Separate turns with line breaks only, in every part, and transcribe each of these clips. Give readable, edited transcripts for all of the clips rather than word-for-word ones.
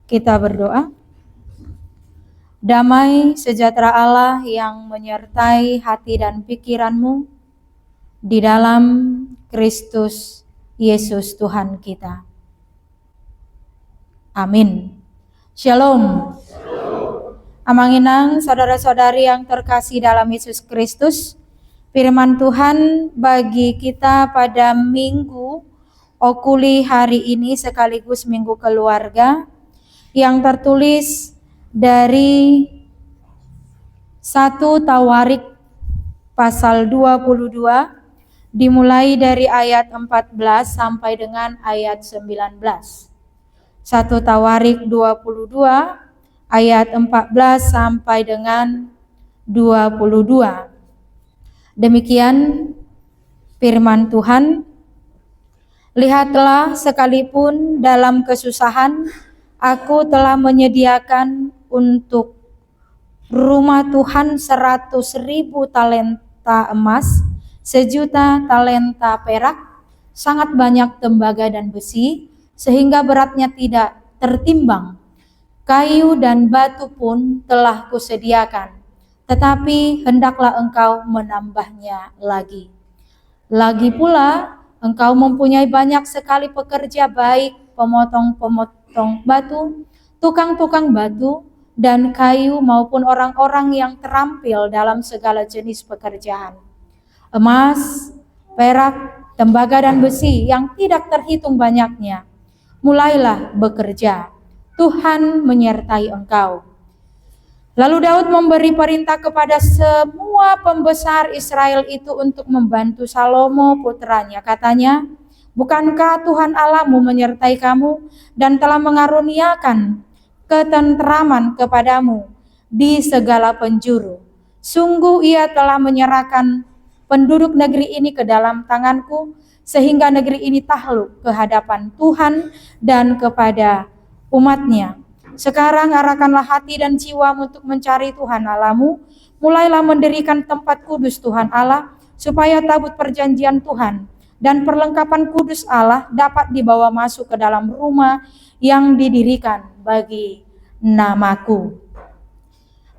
Kita berdoa. Damai sejahtera Allah yang menyertai hati dan pikiranmu di dalam Kristus Yesus Tuhan kita. Amin. Shalom. Amanginang saudara-saudari yang terkasih dalam Yesus Kristus. Firman Tuhan bagi kita pada Minggu Okuli hari ini sekaligus Minggu Keluarga yang tertulis dari 1 Tawarik pasal 22 dimulai dari ayat 14 sampai dengan ayat 19. 1 Tawarik 22 ayat 14 sampai dengan 22. Demikian firman Tuhan. Lihatlah, sekalipun dalam kesusahan aku telah menyediakan untuk rumah Tuhan 100.000 talenta emas, 1.000.000 talenta perak, sangat banyak tembaga dan besi, sehingga beratnya tidak tertimbang. Kayu dan batu pun telah kusediakan, tetapi hendaklah engkau menambahnya lagi. Lagi pula, engkau mempunyai banyak sekali pekerja baik, pemotong-pemotong batu, tukang-tukang batu dan kayu maupun orang-orang yang terampil dalam segala jenis pekerjaan. Emas, perak, tembaga dan besi yang tidak terhitung banyaknya. Mulailah bekerja, Tuhan menyertai engkau. Lalu Daud memberi perintah kepada semua pembesar Israel itu untuk membantu Salomo putranya. Katanya, bukankah Tuhan Allahmu menyertai kamu dan telah mengaruniakan ketenteraman kepadamu di segala penjuru? Sungguh ia telah menyerahkan penduduk negeri ini ke dalam tanganku, sehingga negeri ini takluk ke hadapan Tuhan dan kepada umatnya. Sekarang arahkanlah hati dan jiwamu untuk mencari Tuhan Allahmu. Mulailah mendirikan tempat kudus Tuhan Allah, supaya tabut perjanjian Tuhan dan perlengkapan kudus Allah dapat dibawa masuk ke dalam rumah yang didirikan bagi namaku.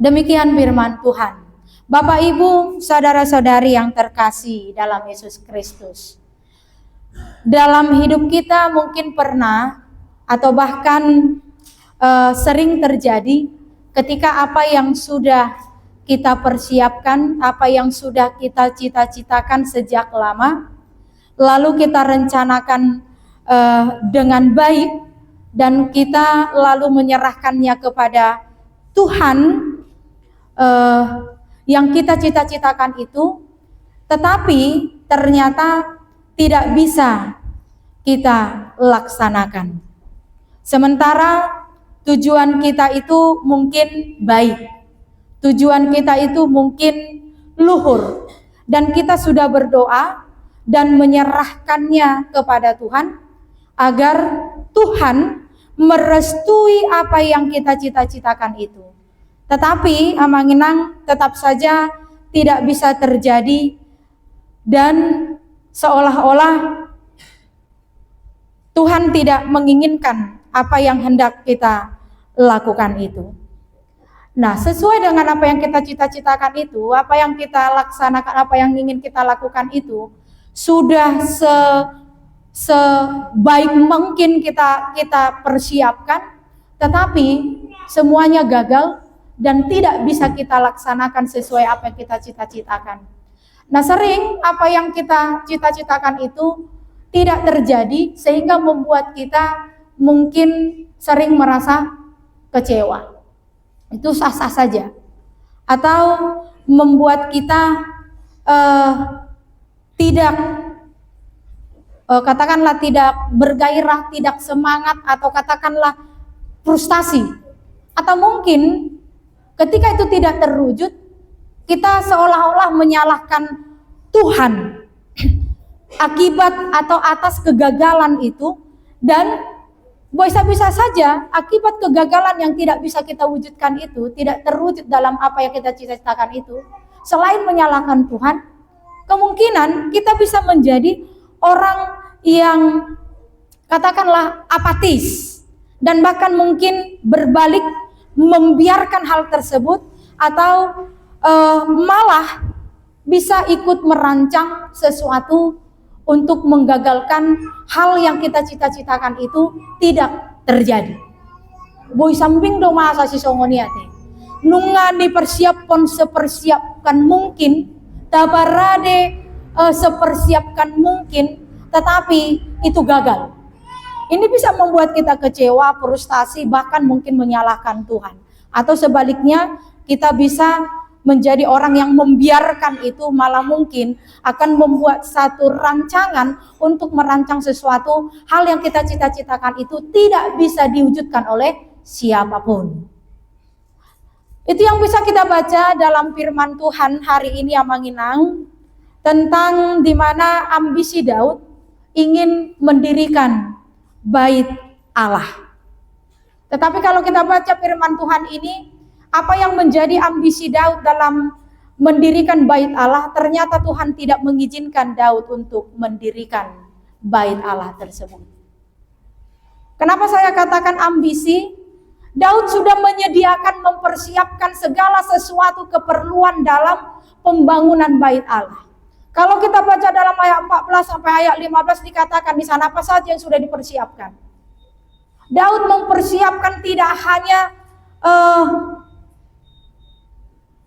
Demikian firman Tuhan. Bapak, Ibu, saudara-saudari yang terkasih dalam Yesus Kristus. Dalam hidup kita mungkin pernah atau bahkan sering terjadi ketika apa yang sudah kita persiapkan, apa yang sudah kita cita-citakan sejak lama, lalu kita rencanakan dengan baik dan kita lalu menyerahkannya kepada Tuhan yang kita cita-citakan itu, tetapi ternyata tidak bisa kita laksanakan. Sementara tujuan kita itu mungkin baik, tujuan kita itu mungkin luhur, dan kita sudah berdoa dan menyerahkannya kepada Tuhan agar Tuhan merestui apa yang kita cita-citakan itu. Tetapi amanginang tetap saja tidak bisa terjadi, dan seolah-olah Tuhan tidak menginginkan apa yang hendak kita lakukan itu. Nah, sesuai dengan apa yang kita cita-citakan itu, apa yang kita laksanakan, apa yang ingin kita lakukan itu, sudah sebaik mungkin kita persiapkan, tetapi semuanya gagal dan tidak bisa kita laksanakan sesuai apa yang kita cita-citakan. Nah, sering apa yang kita cita-citakan itu tidak terjadi, sehingga membuat kita mungkin sering merasa kecewa. Itu sah-sah saja. Atau membuat kita tidak katakanlah tidak bergairah, tidak semangat, atau katakanlah frustasi. Atau mungkin ketika itu tidak terwujud, kita seolah-olah menyalahkan Tuhan akibat atau atas kegagalan itu, dan bisa saja akibat kegagalan yang tidak bisa kita wujudkan itu, tidak terwujud dalam apa yang kita cita-citakan itu, selain menyalahkan Tuhan, kemungkinan kita bisa menjadi orang yang katakanlah apatis, dan bahkan mungkin berbalik membiarkan hal tersebut, atau malah bisa ikut merancang sesuatu untuk menggagalkan hal yang kita cita-citakan itu tidak terjadi. Boy samping do masa si songoniate nunga dipersiapkan sepersiapkan mungkin, tabarade sepersiapkan mungkin, tetapi itu gagal. Ini bisa membuat kita kecewa, frustasi, bahkan mungkin menyalahkan Tuhan. Atau sebaliknya, kita bisa menjadi orang yang membiarkan itu, malah mungkin akan membuat satu rancangan untuk merancang sesuatu, hal yang kita cita-citakan itu tidak bisa diwujudkan oleh siapapun. Itu yang bisa kita baca dalam firman Tuhan hari ini, Amanginang, tentang di mana ambisi Daud ingin mendirikan bait Allah. Tetapi kalau kita baca firman Tuhan ini, apa yang menjadi ambisi Daud dalam mendirikan bait Allah, ternyata Tuhan tidak mengizinkan Daud untuk mendirikan bait Allah tersebut. Kenapa saya katakan ambisi? Daud sudah menyediakan, mempersiapkan segala sesuatu keperluan dalam pembangunan bait Allah. Kalau kita baca dalam ayat 14 sampai ayat 15 dikatakan di sana apa saja yang sudah dipersiapkan. Daud mempersiapkan tidak hanya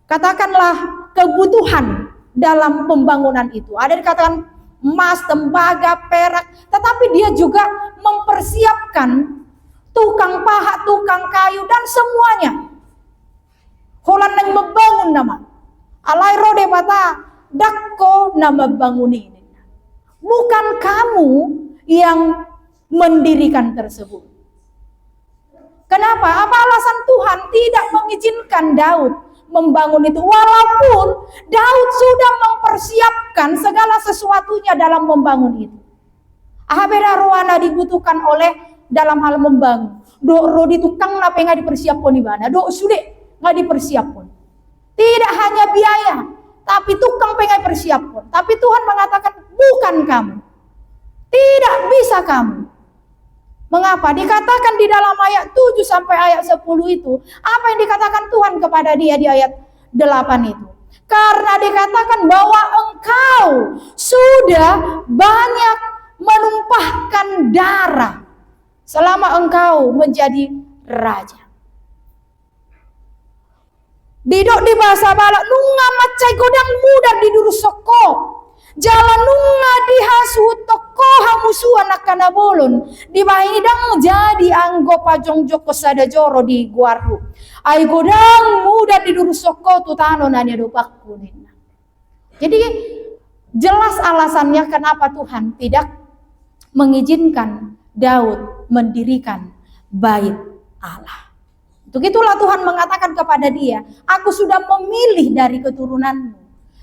katakanlah kebutuhan dalam pembangunan itu. Ada dikatakan emas, tembaga, perak, tetapi dia juga mempersiapkan tukang pahat, tukang kayu dan semuanya. Holan yang membangun nama. Alai rode bata dakko nama bangun ini. Bukan kamu yang mendirikan tersebut. Kenapa? Apa alasan Tuhan tidak mengizinkan Daud membangun itu? Walaupun Daud sudah mempersiapkan segala sesuatunya dalam membangun itu. Beda ruana dibutuhkan oleh dalam hal membangun. Rodi tukang apa yang dipersiapkan di mana? Sudah nggak dipersiapkan. Tidak hanya biaya, tapi tukang pengen persiapkan. Tapi Tuhan mengatakan bukan kamu. Tidak bisa kamu. Mengapa? Dikatakan di dalam ayat 7 sampai ayat 10 itu, apa yang dikatakan Tuhan kepada dia di ayat 8 itu? Karena dikatakan bahwa engkau sudah banyak menumpahkan darah selama engkau menjadi raja. Didok di bahasa Balak, nunga macai godang muda di durusoko. Jalan nunga dihasu toko hamusu anak kana bolon. Di bahidang jadi anggo pajong joko sada joro di guardu. Ai godang muda di durusoko tutano nanya dopak kunin. Jadi jelas alasannya kenapa Tuhan tidak mengizinkan Daud mendirikan bait Allah. Untuk itulah Tuhan mengatakan kepada dia, aku sudah memilih dari keturunanmu,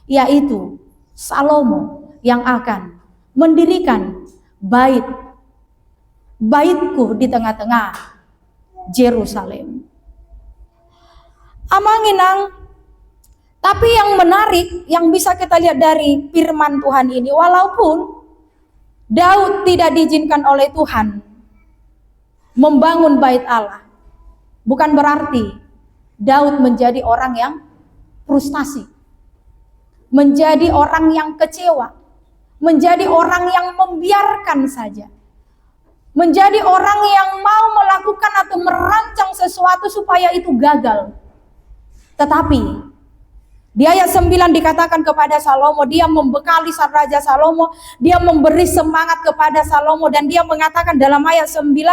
yaitu Salomo yang akan mendirikan baitku di tengah-tengah Yerusalem. Amanginang, tapi yang menarik yang bisa kita lihat dari firman Tuhan ini, walaupun Daud tidak diizinkan oleh Tuhan membangun bait Allah, bukan berarti Daud menjadi orang yang frustasi, menjadi orang yang kecewa, menjadi orang yang membiarkan saja, menjadi orang yang mau melakukan atau merancang sesuatu supaya itu gagal. Tetapi di ayat 9 dikatakan kepada Salomo, dia membekali Raja Salomo, dia memberi semangat kepada Salomo, dan dia mengatakan dalam ayat 19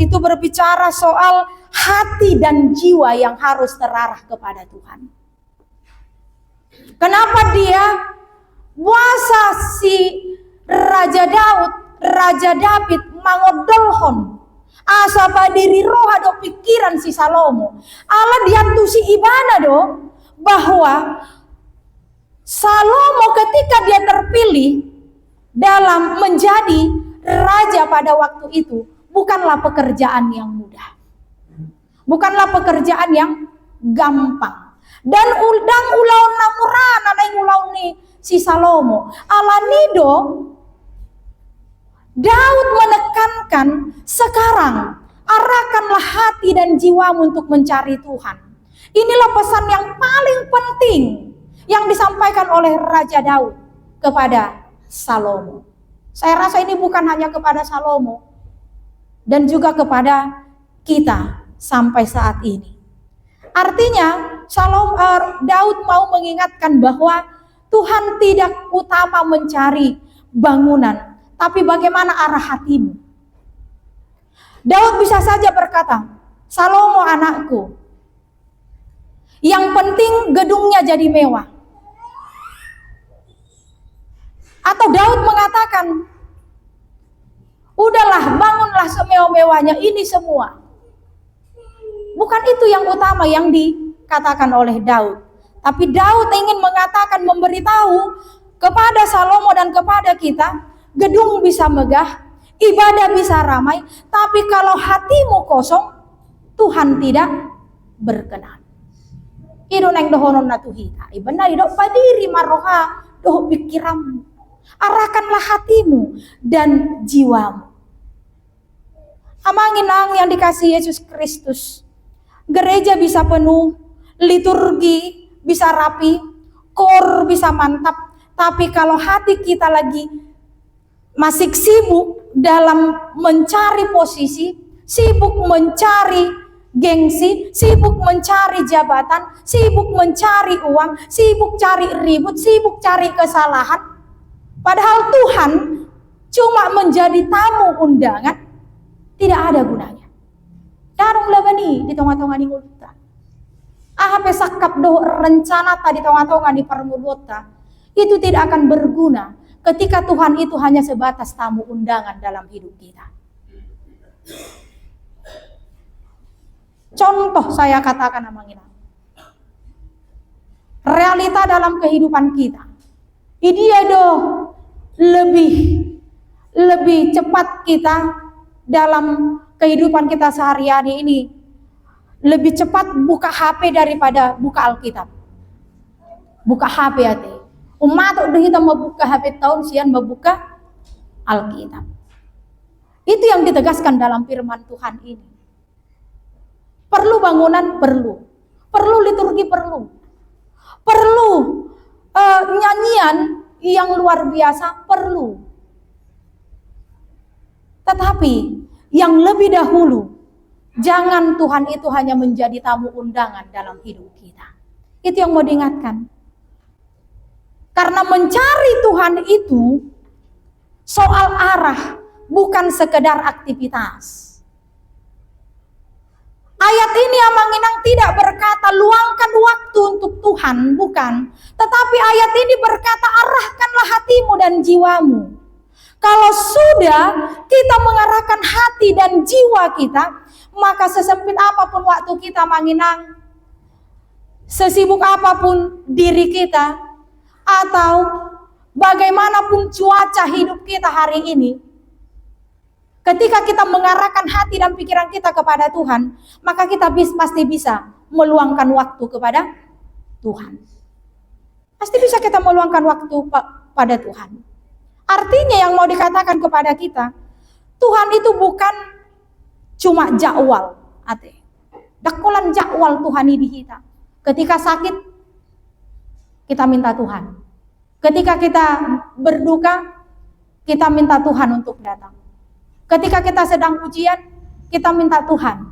itu berbicara soal hati dan jiwa yang harus terarah kepada Tuhan. Kenapa dia puasa si Raja David mangodolhon asa padiri roha do pikiran si Salomo. Allah diantusi ibana do bahwa Salomo ketika dia terpilih dalam menjadi raja pada waktu itu bukanlah pekerjaan yang mudah. Bukanlah pekerjaan yang gampang. Dan udang ulaun namurana na ulaun ni si Salomo. Ala nido Daud menekankan, sekarang arahkanlah hati dan jiwamu untuk mencari Tuhan. Inilah pesan yang paling penting yang disampaikan oleh Raja Daud kepada Salomo. Saya rasa ini bukan hanya kepada Salomo dan juga kepada kita sampai saat ini. Artinya Daud mau mengingatkan bahwa Tuhan tidak utama mencari bangunan, tapi bagaimana arah hatimu. Daud bisa saja berkata, Salomo anakku, yang penting gedungnya jadi mewah. Atau Daud mengatakan, udahlah bangunlah semewah-mewahnya ini semua. Bukan itu yang utama yang dikatakan oleh Daud. Tapi Daud ingin mengatakan, memberitahu kepada Salomo dan kepada kita, gedung bisa megah, ibadah bisa ramai, tapi kalau hatimu kosong, Tuhan tidak berkenan. Ido neng dohonon natuhita, benar ido padiri maroha doh pikiranmu. Arahkanlah hatimu dan jiwamu. Amanginang yang dikasih Yesus Kristus, gereja bisa penuh, liturgi bisa rapi, kor bisa mantap, tapi kalau hati kita lagi masih sibuk dalam mencari posisi, sibuk mencari gengsi, sibuk mencari jabatan, sibuk mencari uang, sibuk cari ribut, sibuk cari kesalahan, padahal Tuhan cuma menjadi tamu undangan, tidak ada gunanya. Darung labani di tengah-tengah di multa. Ahape sakap do rencana tadi tengah-tengah di permulota, itu tidak akan berguna ketika Tuhan itu hanya sebatas tamu undangan dalam hidup kita. Contoh saya katakan amangina. Realita dalam kehidupan kita. Dia lebih cepat kita dalam kehidupan kita sehari-hari ini. Lebih cepat buka HP daripada buka Alkitab. Buka HP hati. Umat udah kita membuka HP tahun sian membuka Alkitab. Itu yang ditegaskan dalam firman Tuhan ini. Perlu bangunan, perlu liturgi, perlu nyanyian yang luar biasa, perlu. Tetapi yang lebih dahulu, jangan Tuhan itu hanya menjadi tamu undangan dalam hidup kita. Itu yang mau diingatkan. Karena mencari Tuhan itu soal arah, bukan sekedar aktivitas. Ayat ini Amanginang tidak berkata luangkan waktu untuk Tuhan, bukan. Tetapi ayat ini berkata arahkanlah hatimu dan jiwamu. Kalau sudah kita mengarahkan hati dan jiwa kita, maka sesempit apapun waktu kita Amanginang, sesibuk apapun diri kita, atau bagaimanapun cuaca hidup kita hari ini, ketika kita mengarahkan hati dan pikiran kita kepada Tuhan, maka kita pasti bisa meluangkan waktu kepada Tuhan. Pasti bisa kita meluangkan waktu pada Tuhan. Artinya yang mau dikatakan kepada kita, Tuhan itu bukan cuma jakwal. Dakolan jakwal Tuhan ini kita. Ketika sakit, kita minta Tuhan. Ketika kita berduka, kita minta Tuhan untuk datang. Ketika kita sedang ujian, kita minta Tuhan.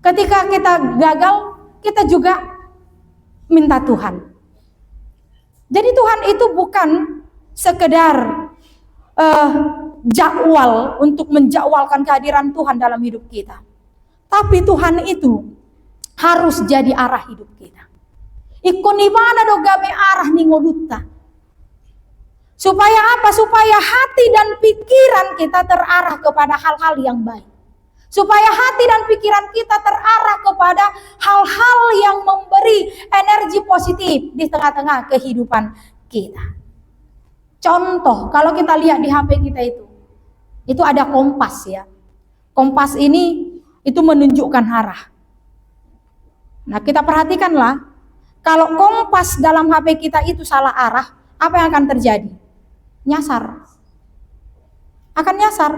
Ketika kita gagal, kita juga minta Tuhan. Jadi Tuhan itu bukan sekedar jakwal untuk menjakwalkan kehadiran Tuhan dalam hidup kita. Tapi Tuhan itu harus jadi arah hidup kita. Ikon ibana do gabe arah ningoluta. Supaya apa? Supaya hati dan pikiran kita terarah kepada hal-hal yang baik. Supaya hati dan pikiran kita terarah kepada hal-hal yang memberi energi positif di tengah-tengah kehidupan kita. Contoh, kalau kita lihat di HP kita itu ada kompas ya. Kompas ini itu menunjukkan arah. Nah, kita perhatikanlah, kalau kompas dalam HP kita itu salah arah, apa yang akan terjadi? Nyasar. akan nyasar.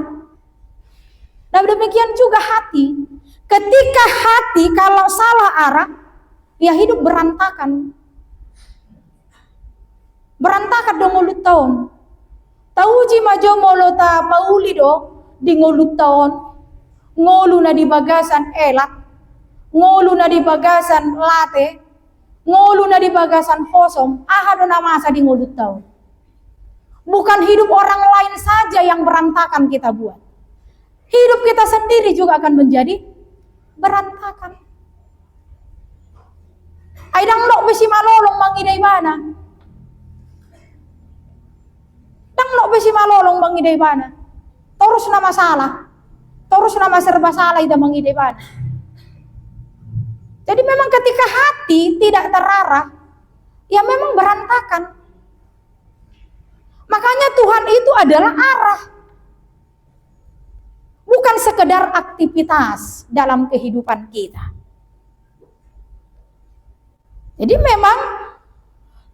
Nah, demikian juga hati. Ketika hati kalau salah arah, ya hidup berantakan. Berantakan dong ngulut tahun. Tauji majo molo ta pauli do di ngulut tahun. Ngolu na di bagasan elat. Ngolu na di bagasan late. Ngolu na di bagasan kosong. Ahado na masa di ngulut tahun. Bukan hidup orang lain saja yang berantakan kita buat. Hidup kita sendiri juga akan menjadi berantakan. Aidang lo besi malolong mangidai bana. Dang lo besi malolong mangidai bana. Terus nama salah. Terus nama serba salah itu mangidai bana. Jadi memang ketika hati tidak terarah, ya memang berantakan. Makanya Tuhan itu adalah arah. Bukan sekedar aktivitas dalam kehidupan kita. Jadi memang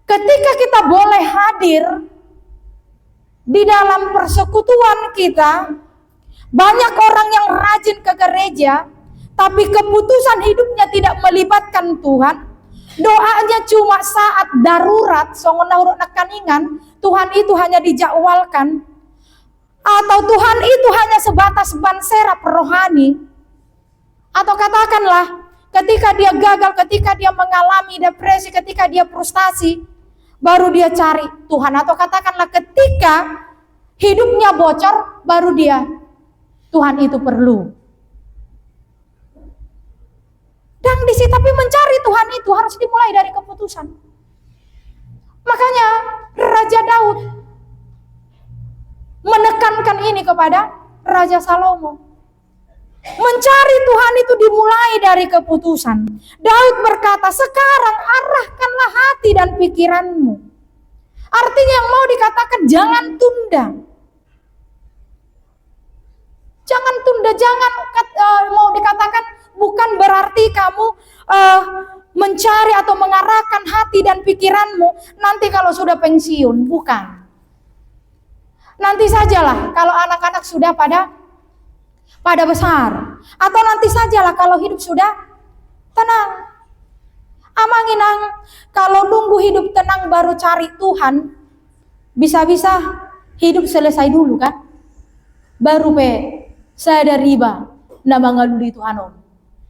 ketika kita boleh hadir di dalam persekutuan kita, banyak orang yang rajin ke gereja, tapi keputusan hidupnya tidak melibatkan Tuhan. Doanya cuma saat darurat, songonah urut nekaningan, Tuhan itu hanya dijadwalkan. Atau Tuhan itu hanya sebatas ban serap rohani. Atau katakanlah ketika dia gagal, ketika dia mengalami depresi, ketika dia frustasi, baru dia cari Tuhan. Atau katakanlah ketika hidupnya bocor, baru dia Tuhan itu perlu. Dan tapi mencari Tuhan itu harus dimulai dari keputusan. Makanya Raja Daud menekankan ini kepada Raja Salomo. Mencari Tuhan itu dimulai dari keputusan. Daud berkata, sekarang arahkanlah hati dan pikiranmu. Artinya yang mau dikatakan jangan tunda. Jangan tunda, jangan mau dikatakan bukan berarti kamu mencari atau mengarahkan hati dan pikiranmu nanti kalau sudah pensiun, bukan. Nanti sajalah kalau anak-anak sudah pada besar, atau nanti sajalah kalau hidup sudah tenang. Amanginang kalau nunggu hidup tenang baru cari Tuhan, bisa-bisa hidup selesai dulu kan? Baru saya riba nama ngaluli Tuhan om.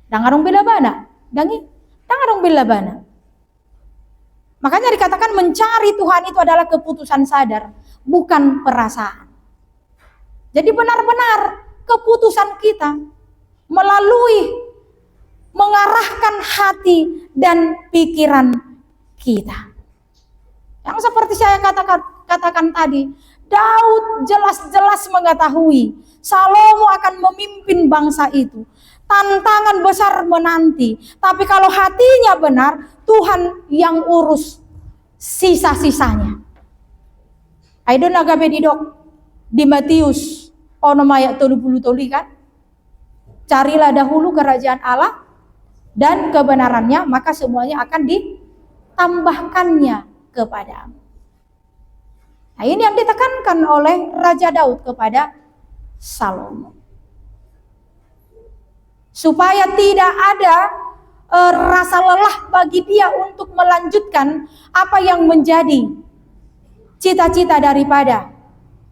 Dangarong bila bana, dangarong bila bana. Makanya dikatakan mencari Tuhan itu adalah keputusan sadar, bukan perasaan. Jadi benar-benar keputusan kita melalui mengarahkan hati dan pikiran kita. Yang seperti saya katakan tadi, Daud jelas-jelas mengetahui Salomo akan memimpin bangsa itu. Tantangan besar menanti, tapi kalau hatinya benar, Tuhan yang urus sisa-sisanya. Aidon agabe didok di Matius ono mayat 30 kan? Carilah dahulu kerajaan Allah dan kebenarannya, maka semuanya akan ditambahkannya kepadamu. Nah, ini yang ditekankan oleh Raja Daud kepada Salomo. Supaya tidak ada rasa lelah bagi dia untuk melanjutkan apa yang menjadi cita-cita daripada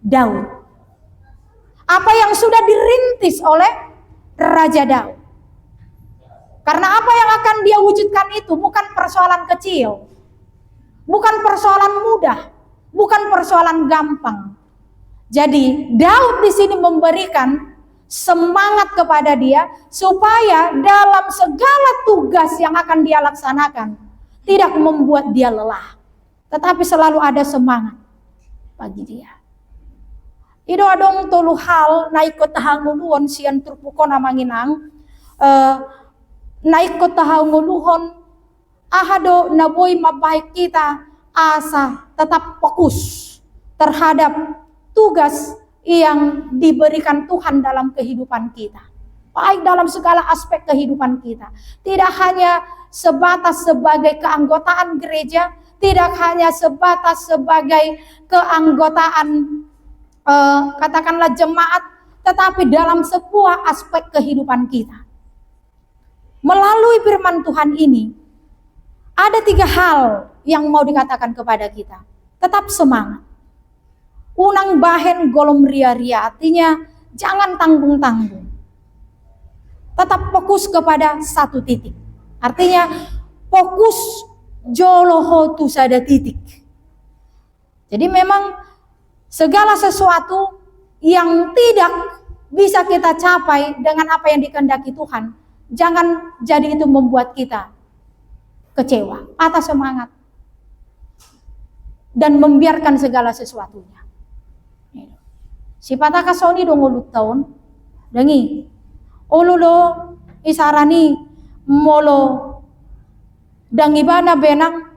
Daud. Apa yang sudah dirintis oleh Raja Daud. Karena apa yang akan dia wujudkan itu bukan persoalan kecil. Bukan persoalan mudah, bukan persoalan gampang. Jadi Daud di sini memberikan semangat kepada dia supaya dalam segala tugas yang akan dia laksanakan tidak membuat dia lelah, tetapi selalu ada semangat bagi dia. Ido adong tolu hal naik ke tahanguluhon sian turpuko namanginang naik ke tahanguluhon ahado naboy mabaik kita asa tetap fokus terhadap tugas yang diberikan Tuhan dalam kehidupan kita. Baik dalam segala aspek kehidupan kita. Tidak hanya sebatas sebagai keanggotaan gereja, tidak hanya sebatas sebagai keanggotaan katakanlah jemaat, tetapi dalam sebuah aspek kehidupan kita. Melalui firman Tuhan ini, ada 3 hal yang mau dikatakan kepada kita. Tetap semangat. Unang bahen golom ria-ria, artinya jangan tanggung-tanggung. Tetap fokus kepada satu titik. Artinya fokus joloho tu sada titik. Jadi memang segala sesuatu yang tidak bisa kita capai dengan apa yang dikehendaki Tuhan, jangan jadi itu membuat kita kecewa atau semangat dan membiarkan segala sesuatunya. Si pataka soni dong ulut tahun, dengi, olulo isarani molo dangibana benang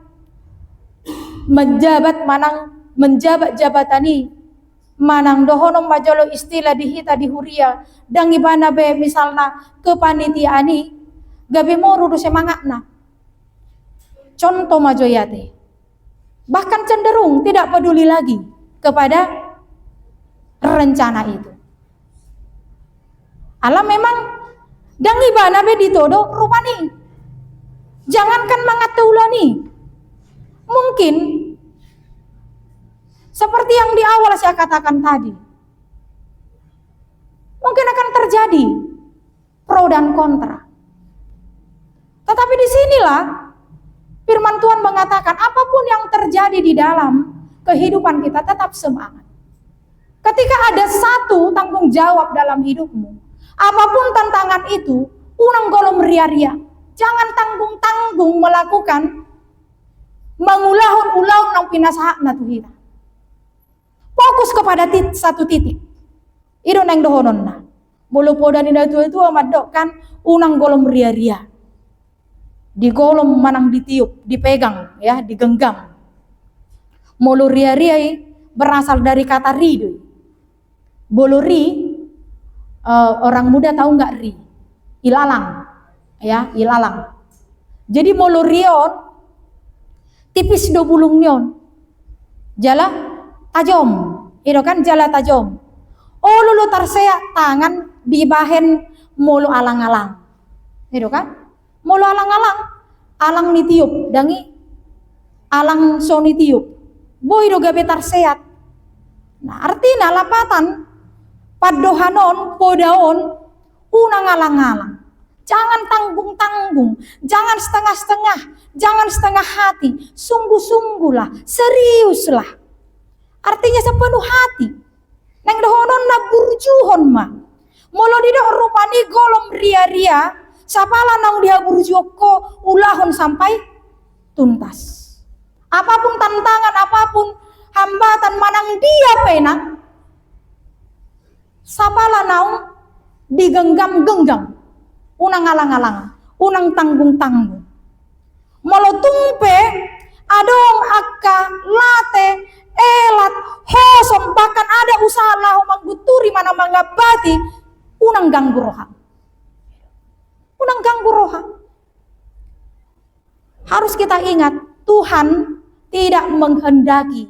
menjabat jabatani manang dohonom majolo istilah dihita dihuria dangibana be misalna kepanitiani gabe moru do semangatna. Contoh majoyate, bahkan cenderung tidak peduli lagi kepada rencana itu. Alam memang dangibana be ditodo rupani. Jangankan mangatulani. Mungkin seperti yang di awal saya katakan tadi, mungkin akan terjadi pro dan kontra. Tetapi disinilah firman Tuhan mengatakan apapun yang terjadi di dalam kehidupan kita tetap semangat. Ketika ada satu tanggung jawab dalam hidupmu, apapun tantangan itu, unang golom ria-ria, jangan tanggung-tanggung melakukan mengulahun-ulahun nang pinasahakna tuhira. Fokus kepada satu titik. Ido nang dohononna. Bolo poda ni datu itu amadokkan unang golom ria-ria. Di golom manang ditiup, dipegang, ya, digenggam. Molo ria-ria berasal dari kata ri. Bolo ri, orang muda tahu nggak ri? Ilalang, ya, ilalang. Jadi molo rion tipis do bulung nyon. Jala tajom, itu kan jala tajom. Oh lulu tarsea tangan di bahen molo alang-alang. Itu kan? Molo alang-alang, alang nitiup, dangi alang so nitiup. Boy do gabe tarseat. Nah, artinya lapatan padohanon podaon unang alang-alang. Jangan tanggung-tanggung, jangan setengah-setengah, jangan setengah hati, sungguh-sungguhlah, seriuslah. Artinya sepenuh hati. Neng dohonon na burjuhon ma. Molo dido rupani golom ria-ria, sapala nang dia burjuko ulahon sampai tuntas. Apapun tantangan, apapun hambatan manang dia penang, sapala naung digenggam-genggam. Unang alang-alang, unang tanggung-tanggung. Molo tungpe, adong akka, late, elat, hosom, bahkan ada usaha lahu mangguturi mana mangabati, unang ganggu roha. Unang ganggu roha. Harus kita ingat, Tuhan tidak menghendaki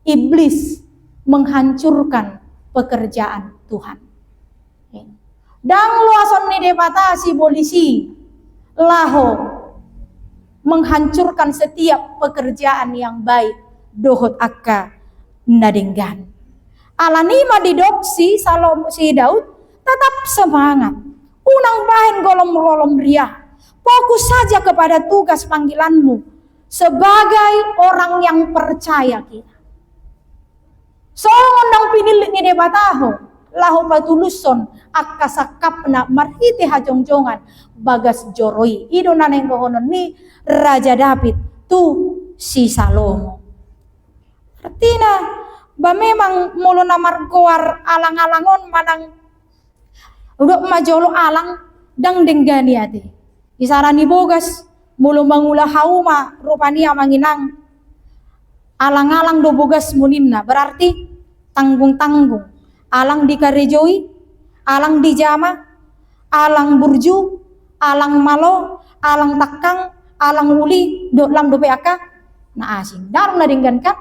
iblis menghancurkan pekerjaan Tuhan. Dang luason ni depata si polisi laho menghancurkan setiap pekerjaan yang baik dohot akka nadenggan. Alanima didopsi salom si Daud tetap semangat. Unang bahen golom-golom ria. Fokus saja kepada tugas panggilanmu sebagai orang yang percaya kita. Sondang pinilit ni debataho lahu patuluson akka sakapna marhiti hajongjongan bagas joroi ido naneng dohonon ni Raja David tu si Salomo. Artinya ba memang mulo namar goar alang-alangon manang udok majolo alang dang denggani ate isarani bogas mulo mangula hauma rupania manginang alang-alang do bogas muninna berarti tanggung-tanggung. Alang dikarejoi, alang dijama, alang burju, alang malo, alang takang, alang uli, do lam do peaka, na asing. Darong na dinggan kan?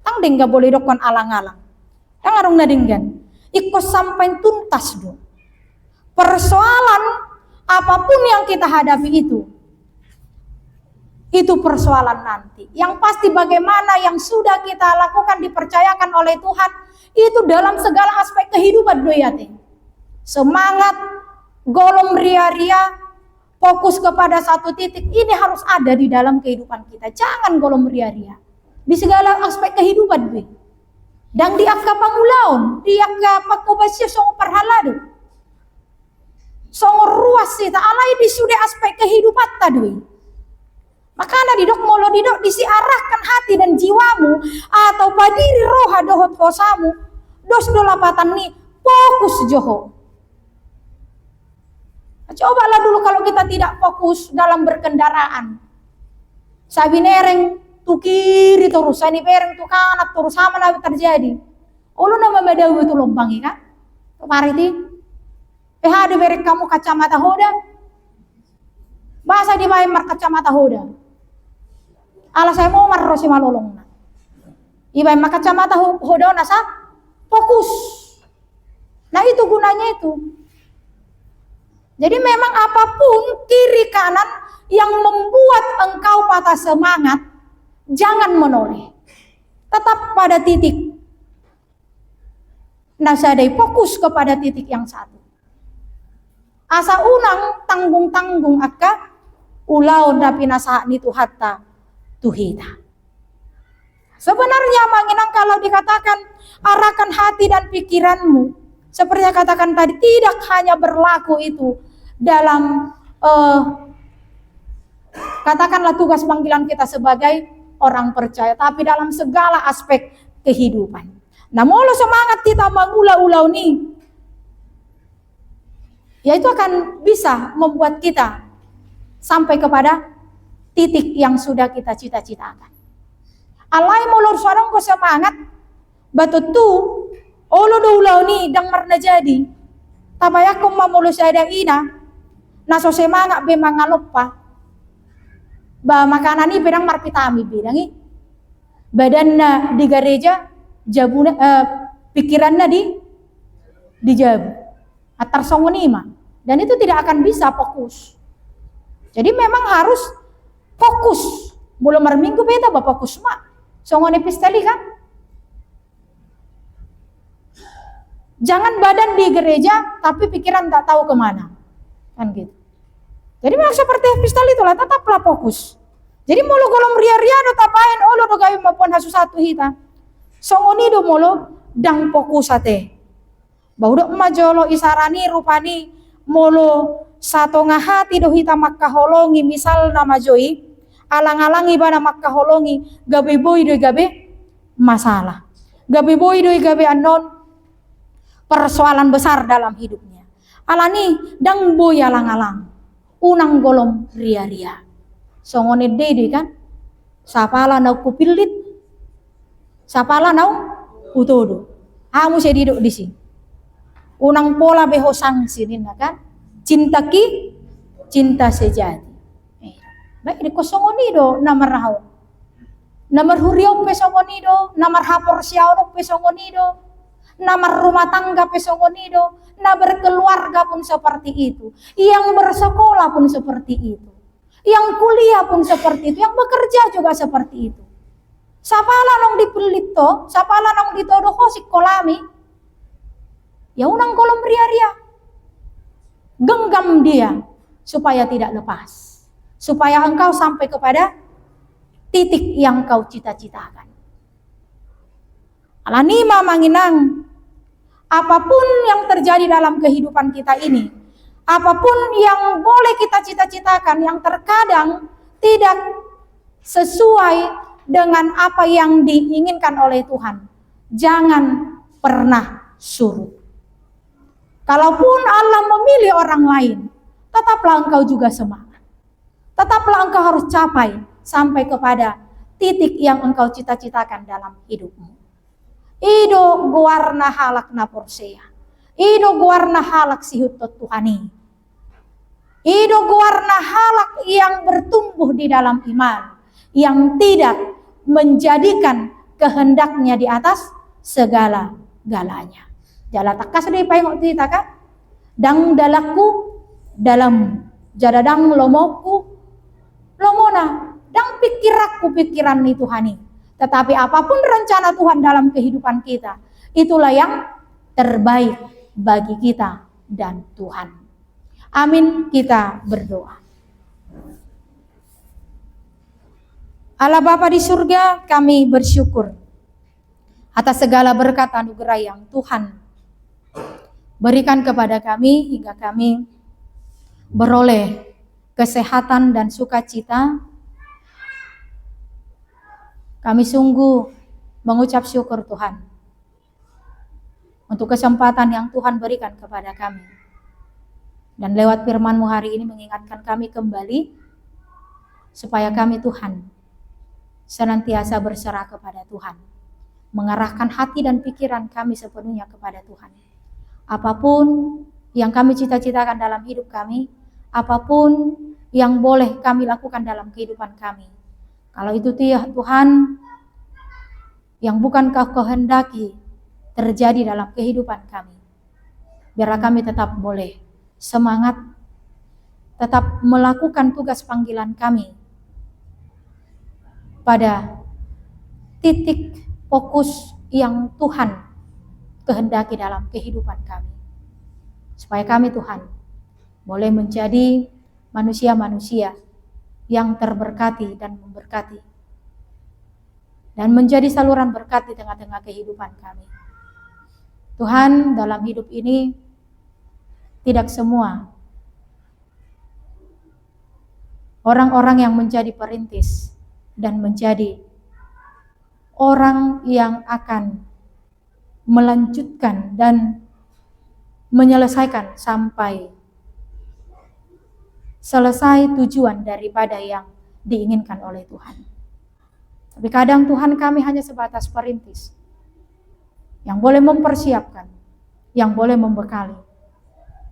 Tang dingga boleh dokon alang-alang. Yang arung nadinggan. Iko sampai tuntas do. Persoalan apapun yang kita hadapi itu persoalan nanti. Yang pasti bagaimana yang sudah kita lakukan dipercayakan oleh Tuhan itu dalam segala aspek kehidupan doyate. Semangat, golong ria-ria, fokus kepada satu titik ini harus ada di dalam kehidupan kita. Jangan golong ria-ria di segala aspek kehidupan doy. Dan di akka pangulaon, di akka pakobasya song perhalado. Song ruas sita alai di sudah aspek kehidupan tadui. Makanya didok molo didok disiarahkan hati dan jiwamu atau padiri roha dohot kosamu dos dolapatan nih fokus joho. Cobalah dulu kalau kita tidak fokus dalam berkendaraan. Sabi nereng tu kiri terus, sani bereng tu kanan terus sama nabi terjadi. Ulu nama medawi itu lombangi kan? Kemarin ti, ada berek kamu kacamata hoda, bahasa di Baimar kacamata hoda. Ala saya mau marro si malolong na. Iba maka kacamata hoda nasa fokus. Nah itu gunanya itu. Jadi memang apapun kiri kanan yang membuat engkau patah semangat, jangan menoleh. Tetap pada titik. Nasadai fokus kepada titik yang satu. Asa unang tanggung-tanggung akka ulau dapi nasa nitu hatta tuhita. Sebenarnya manginang kalau dikatakan arahkan hati dan pikiranmu, seperti yang katakan tadi, tidak hanya berlaku itu dalam katakanlah tugas panggilan kita sebagai orang percaya, tapi dalam segala aspek kehidupan. Nah, molo semangat kita mengulau-ulau nih, ya itu akan bisa membuat kita sampai kepada titik yang sudah kita cita-citakan. Alai molor suarang ko semangat, batutu, olo do ulau ni dang marna jadi. Tabaya kong mamulo sa ina, naso semangat be mangalupa. Ba makanan ni bedang marpitami bedangi. Badan na di gereja, jabuna pikiran na di jabu. Atar songonima. Dan itu tidak akan bisa fokus. Jadi memang harus fokus. Belum minggu beta ba fokus mak. Songon episteli kan? Jangan badan di gereja tapi pikiran tak tahu kemana, kan gitu. Jadi memang seperti episteli itulah, tetaplah fokus. Jadi mulu golong ria-ria do tapain olo do gawe maupun hasu satu hita. Songoni do mulu dang fokus ate. Baudok majolo isarani rupani mulu satu ngahati do hita makkaholongi misal nama joi. Alang-alangi bana makkaholongi gabe boy do gabe masalah. Gabe boy do gabe anon persoalan besar dalam hidupnya. Alani dang boy alang-alang. Unang golong ria-ria. Songone dede kan. Sapala nau kupilit. Sapala nau utodo. Hamu saya duduk di sini. Unang pola beho sangsirin kan. Cinta ki cinta sejati. Baik di kosongonido namar rahaw. Namar huriyaw pesongonido, namar hapor siyaw pesongonido, namar rumah tangga pesongonido, na berkeluarga pun seperti itu, yang bersekolah pun seperti itu, yang kuliah pun seperti itu, yang bekerja juga seperti itu. Sapala nong dipelito, sapala nong ditodoho si kolami, ya unang kolom ria-ria, genggam dia supaya tidak lepas. Supaya engkau sampai kepada titik yang kau cita-citakan. Alanima manginang, apapun yang terjadi dalam kehidupan kita ini, apapun yang boleh kita cita-citakan, yang terkadang tidak sesuai dengan apa yang diinginkan oleh Tuhan, jangan pernah surut. Kalaupun Allah memilih orang lain, tetaplah engkau juga semangat. Tetaplah engkau harus capai sampai kepada titik yang engkau cita-citakan dalam hidupmu. Ido guarna halak na porsea. Ido guarna halak sihutot Tuhani. Ido guarna halak yang bertumbuh di dalam iman, yang tidak menjadikan kehendaknya di atas segala galanya. Jala takas di payung tita kan? Dang dalaku dalam jadadang lomoku lomona. Dang pikiran ni Tuhani. Tetapi apapun rencana Tuhan dalam kehidupan kita, itulah yang terbaik bagi kita dan Tuhan. Amin, kita berdoa. Allah Bapa di surga, kami bersyukur atas segala berkat anugerah yang Tuhan berikan kepada kami hingga kami beroleh kesehatan dan sukacita. Kami sungguh mengucap syukur Tuhan untuk kesempatan yang Tuhan berikan kepada kami. Dan lewat firman-Mu hari ini mengingatkan kami kembali supaya kami Tuhan senantiasa berserah kepada Tuhan, mengarahkan hati dan pikiran kami sepenuhnya kepada Tuhan. Apapun yang kami cita-citakan dalam hidup kami, apapun yang boleh kami lakukan dalam kehidupan kami, kalau itu Tuhan yang bukan Kau kehendaki terjadi dalam kehidupan kami, biarlah kami tetap boleh semangat, tetap melakukan tugas panggilan kami pada titik fokus yang Tuhan kehendaki dalam kehidupan kami. Supaya kami Tuhan boleh menjadi manusia-manusia yang terberkati dan memberkati. Dan menjadi saluran berkat di tengah-tengah kehidupan kami. Tuhan, dalam hidup ini tidak semua orang-orang yang menjadi perintis dan menjadi orang yang akan melanjutkan dan menyelesaikan sampai selesai tujuan daripada yang diinginkan oleh Tuhan. Tapi kadang Tuhan kami hanya sebatas perintis yang boleh mempersiapkan, yang boleh membekali,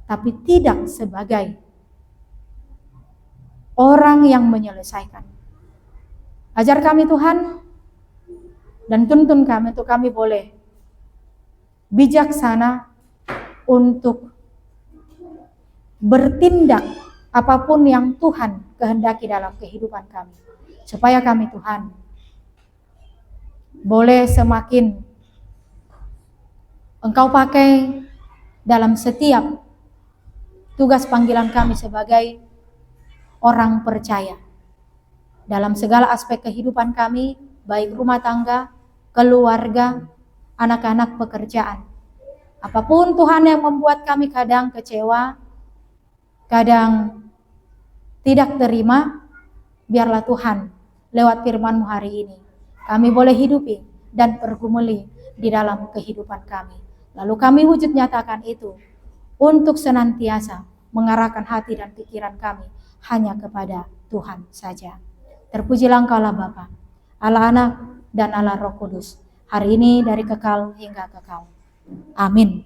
tapi tidak sebagai orang yang menyelesaikan. Ajar kami Tuhan dan tuntun kami untuk kami boleh bijaksana untuk bertindak apapun yang Tuhan kehendaki dalam kehidupan kami. Supaya kami Tuhan boleh semakin Engkau pakai dalam setiap tugas panggilan kami sebagai orang percaya. Dalam segala aspek kehidupan kami, baik rumah tangga, keluarga, anak-anak, pekerjaan. Apapun Tuhan yang membuat kami kadang kecewa, kadang tidak terima, biarlah Tuhan lewat firman-Mu hari ini kami boleh hidupi dan pergumuli di dalam kehidupan kami. Lalu kami wujud nyatakan itu untuk senantiasa mengarahkan hati dan pikiran kami hanya kepada Tuhan saja. Terpujilah Engkau-lah Bapa, Allah Anak dan Allah Roh Kudus, hari ini dari kekal hingga kekal. Amin.